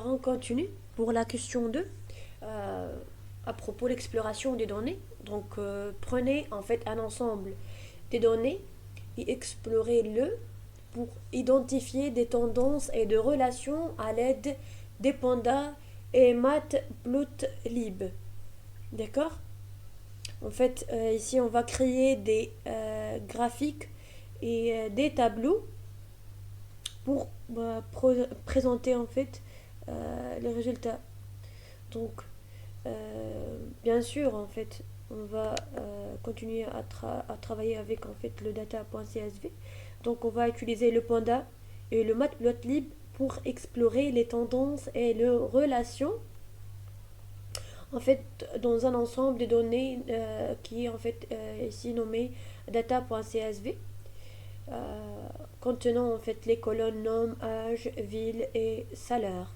Alors on continue pour la question 2 à propos de l'exploration des données. Donc prenez en fait un ensemble des données et explorez-le pour identifier des tendances et de relations à l'aide des pandas et matplotlib. D'accord? En fait, ici on va créer des graphiques et des tableaux pour présenter en fait les résultats. Donc, bien sûr, en fait, on va continuer à travailler avec en fait le data.csv. Donc, on va utiliser le panda et le matplotlib pour explorer les tendances et les relations en fait dans un ensemble de données qui est en fait ici nommé data.csv contenant en fait les colonnes nom, âge, ville et salaire.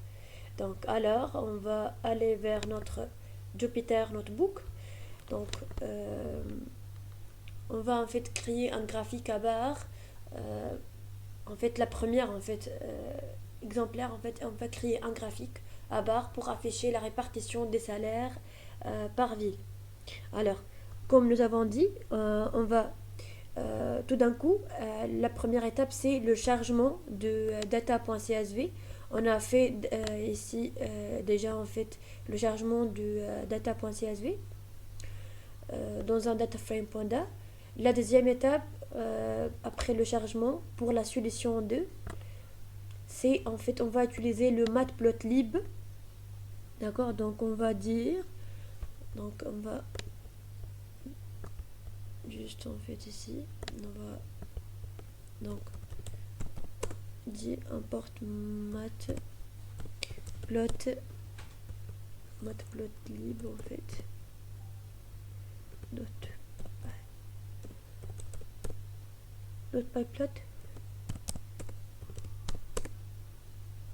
Donc alors on va aller vers notre Jupyter Notebook. Donc on va en fait créer un graphique à barre. Euh, en fait la première en fait exemplaire en fait on va créer un graphique à barre pour afficher la répartition des salaires par ville. Alors comme nous avons dit, on va tout d'un coup, la première étape, c'est le chargement de data.csv. On a fait ici déjà en fait le chargement de data.csv dans un data frame panda. La deuxième étape, après le chargement, pour la solution 2, c'est en fait on va utiliser le matplotlib. D'accord, donc on va dire, donc on va juste en fait ici, on va donc dit importe matplotlib en fait dot pyplot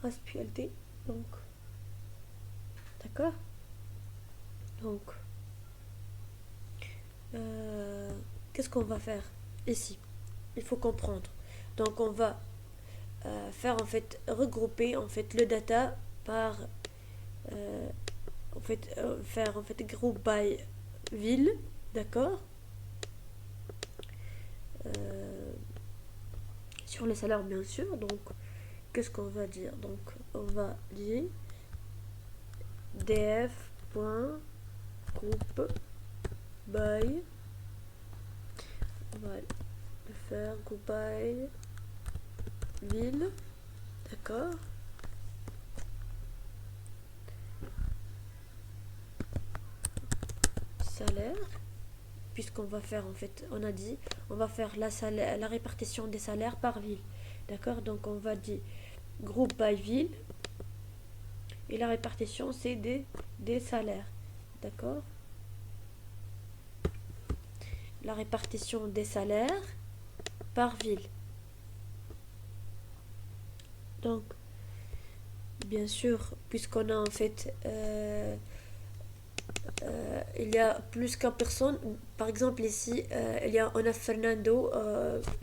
asplt. Donc d'accord, donc qu'est-ce qu'on va faire ici? Il faut comprendre. Donc on va faire en fait regrouper en fait le data par en fait faire en fait group by ville. D'accord, sur les salaires bien sûr. Donc qu'est-ce qu'on va dire? Donc on va dire df.group by, on va le faire group by ville. D'accord, salaire, puisqu'on va faire en fait, on a dit, on va faire la répartition des salaires par ville. D'accord, donc on va dire groupe by ville et la répartition c'est des salaires. D'accord, la répartition des salaires par ville. Donc bien sûr, puisqu'on a en fait il y a plus qu'une personne. Par exemple, ici, on a Fernando,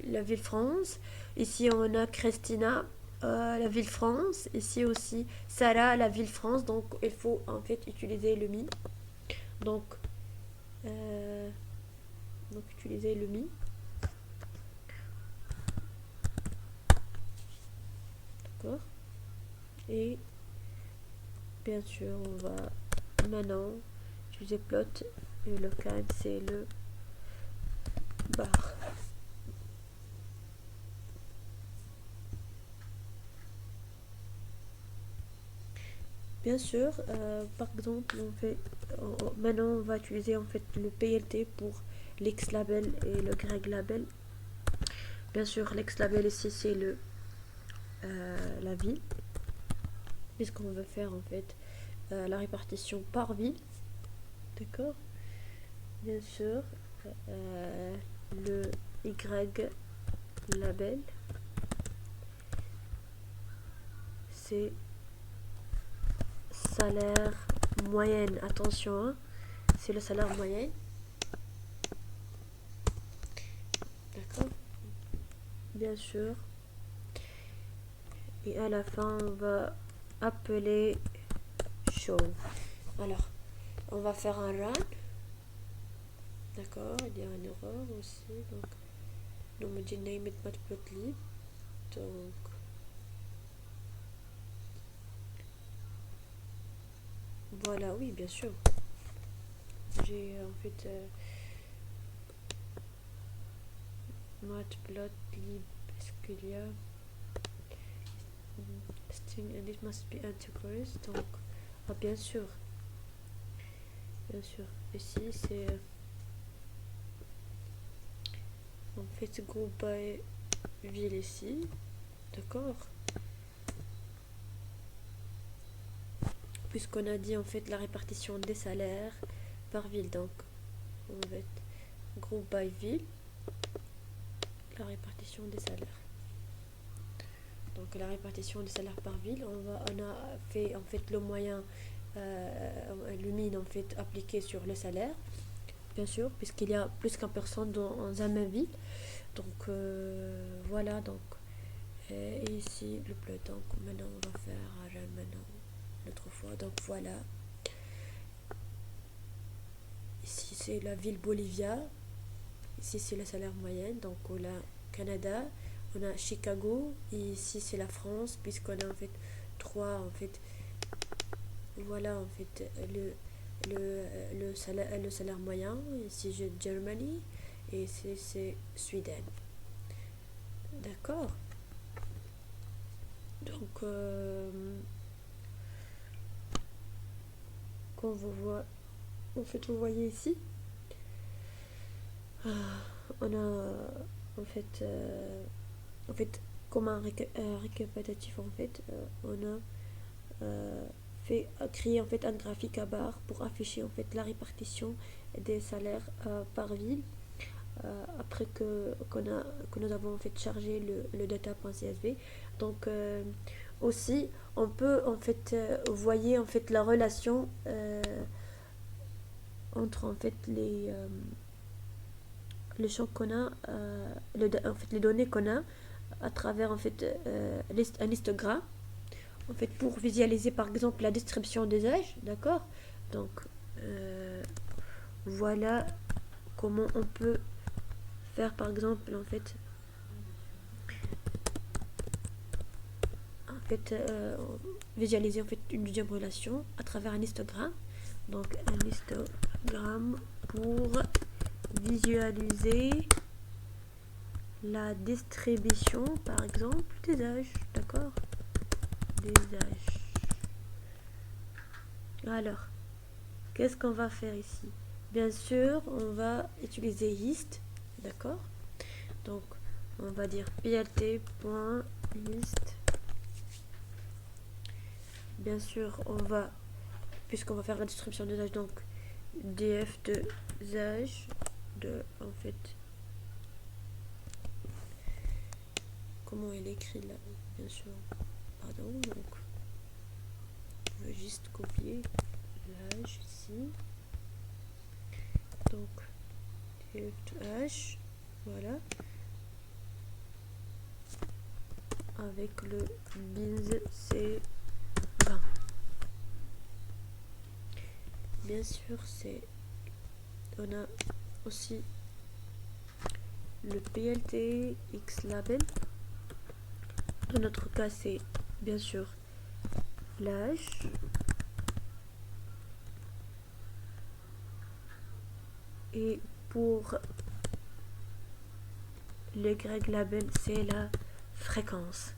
la ville France. Ici, on a Christina, la ville France. Ici aussi, Sarah, la ville France. Donc, il faut en fait utiliser le mi. Donc, euh, utiliser le mi. D'accord. Et bien sûr, on va maintenant utiliser plot. Et le kind, c'est le bar. Bien sûr, par exemple, maintenant on va utiliser en fait le PLT pour l'X label et le Y label. Bien sûr, l'X label ici c'est la ville, puisqu'on veut faire en fait la répartition par ville. D'accord. Bien sûr, le Y label c'est salaire moyenne. Attention, hein, c'est le salaire moyen. D'accord, bien sûr. Et à la fin, on va appeler show. Alors, on va faire un run. D'accord, il y a une erreur aussi. Donc, nous me dit name it matplotlib. Donc, voilà, oui, bien sûr. J'ai en fait matplotlib. Est-ce qu'il y a string and it must be antivirus. Donc, ah, bien sûr. Bien sûr. Ici, c'est en fait group by ville ici. D'accord. Puisqu'on a dit en fait la répartition des salaires par ville. Donc, on va être group by ville. La répartition des salaires. Donc, la répartition des salaires par ville. On a fait en fait le moyen le min en fait appliqué sur le salaire, bien sûr, puisqu'il y a plus qu'un personne dans un même ville. Donc voilà, donc et ici le plot. Donc maintenant on va faire maintenant l'autre fois. Donc voilà, ici c'est la ville Bolivia, ici c'est le salaire moyen. Donc on a Canada, on a Chicago, et ici c'est la France, puisqu'on a en fait trois en fait. Voilà en fait le salaire moyen. Ici j'ai Germany et ici c'est Sweden. D'accord. Donc quand vous voyez, en fait vous voyez ici, on a en fait comme un récapitulatif en fait, on a créé en fait un graphique à barre pour afficher en fait la répartition des salaires par ville, après que nous avons en fait chargé le data.csv. Donc aussi on peut en fait voyez en fait la relation entre en fait les champs qu'on a, en fait les données qu'on a à travers en fait un histogramme, en fait pour visualiser par exemple la distribution des âges. D'accord. Donc voilà comment on peut faire par exemple en fait visualiser en fait une deuxième relation à travers un histogramme. Donc un histogramme pour visualiser la distribution par exemple des âges. D'accord. Des âges. Alors qu'est-ce qu'on va faire ici? Bien sûr on va utiliser hist. D'accord. Donc on va dire plt.list. Bien sûr on va, puisqu'on va faire la distribution des âges, donc df de âges de en fait comment il est écrit là, bien sûr, pardon. Donc je vais juste copier l'âge ici, donc df de âge, voilà, avec le bins c'est 20. Bien sûr c'est, on a aussi le plt xlabel. Dans notre cas c'est bien sûr l'âge, et pour le grec label c'est la fréquence.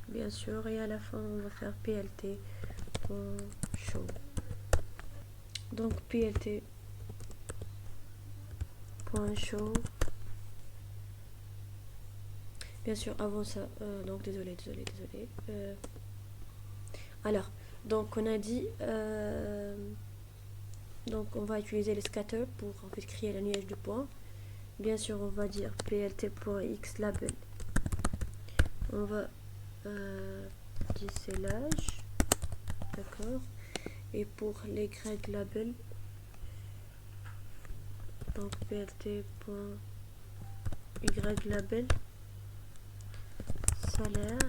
Bien sûr, et à la fin on va faire plt.show. Donc plt.show. Bien sûr avant ça, donc désolé. Alors donc on a dit donc on va utiliser le scatter pour en fait créer la nuage de points. Bien sûr on va dire plt.xlabel, on va dire c'est l'âge. D'accord. Et pour les greg label, donc plt.greg Y label salaire.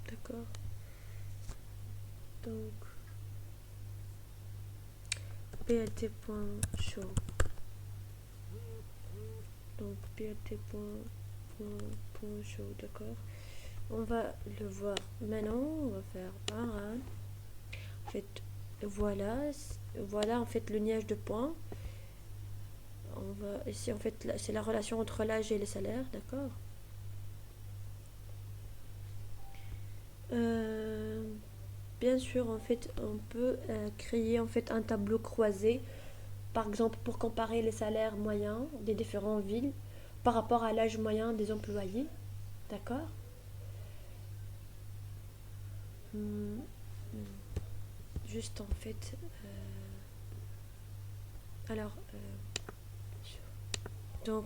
D'accord. Donc plt.show. Donc plt.show, d'accord. On va le voir maintenant. On va faire un run. En fait, voilà en fait le niage de points. On va ici en fait c'est la relation entre l'âge et le salaire, d'accord. Bien sûr, en fait, on peut créer en fait un tableau croisé, par exemple pour comparer les salaires moyens des différentes villes par rapport à l'âge moyen des employés, d'accord. Hum, Juste en fait, alors, donc,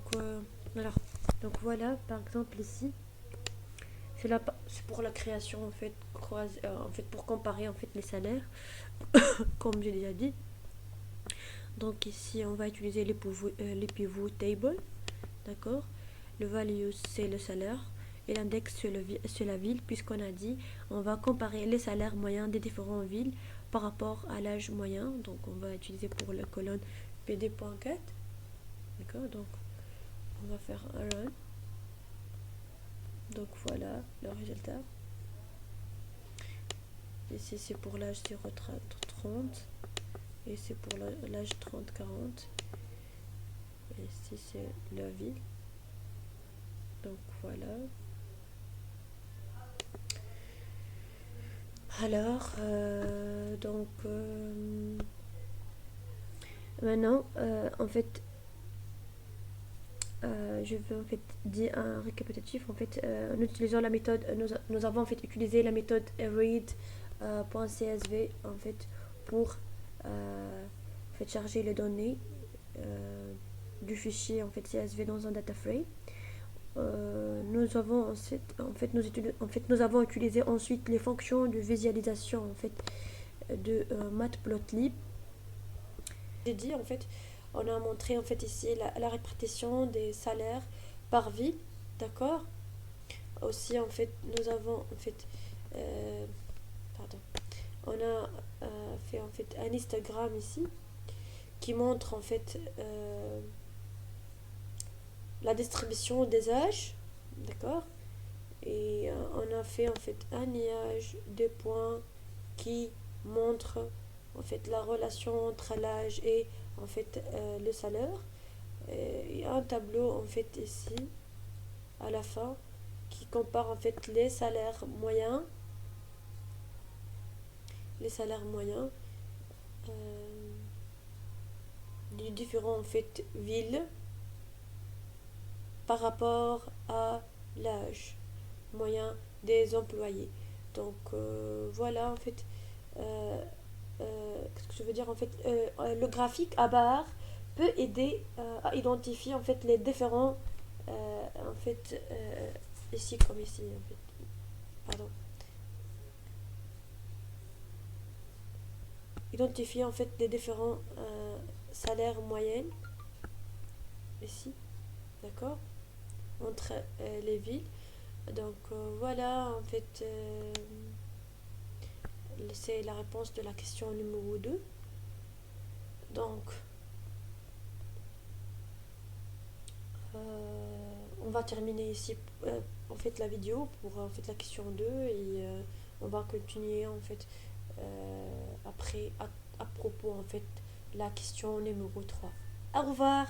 alors, donc voilà, par exemple ici, c'est pour la création en fait, en fait pour comparer en fait les salaires, comme j'ai déjà dit. Donc ici, on va utiliser les pivots table, d'accord. Le value c'est le salaire et l'index c'est la ville, puisqu'on a dit on va comparer les salaires moyens des différentes villes par rapport à l'âge moyen. Donc on va utiliser pour la colonne pd.cat, d'accord. Donc on va faire un run. Donc voilà le résultat. Ici c'est pour l'âge 0-30 et c'est pour l'âge 30-40. Et ici c'est la ville. Donc voilà. Alors, maintenant, en fait, je vais en fait dire un récapitulatif. En fait, en utilisant la méthode, nous avons en fait utilisé la méthode read.csv en fait pour en fait charger les données du fichier en fait CSV dans un data frame. Nous avons nous avons utilisé ensuite les fonctions de visualisation en fait de Matplotlib. J'ai dit en fait, on a montré en fait ici la répartition des salaires par ville, d'accord. Aussi en fait, nous avons en fait, pardon, on a fait en fait un histogramme ici qui montre en fait la distribution des âges, d'accord. Et on a fait en fait un nuage de points qui montre en fait la relation entre l'âge et en fait le salaire. Et un tableau en fait ici à la fin qui compare en fait les salaires moyens des différentes en fait villes par rapport à l'âge moyen des employés. Donc voilà en fait qu'est-ce que je veux dire en fait le graphique à barre peut aider à identifier en fait les différents en fait ici comme ici en fait pardon, identifier en fait les différents salaires moyennes ici, d'accord, entre les villes. Donc voilà en fait c'est la réponse de la question numéro 2. Donc on va terminer ici en fait la vidéo pour en fait la question 2 et on va continuer en fait après à propos en fait la question numéro 3. Au revoir.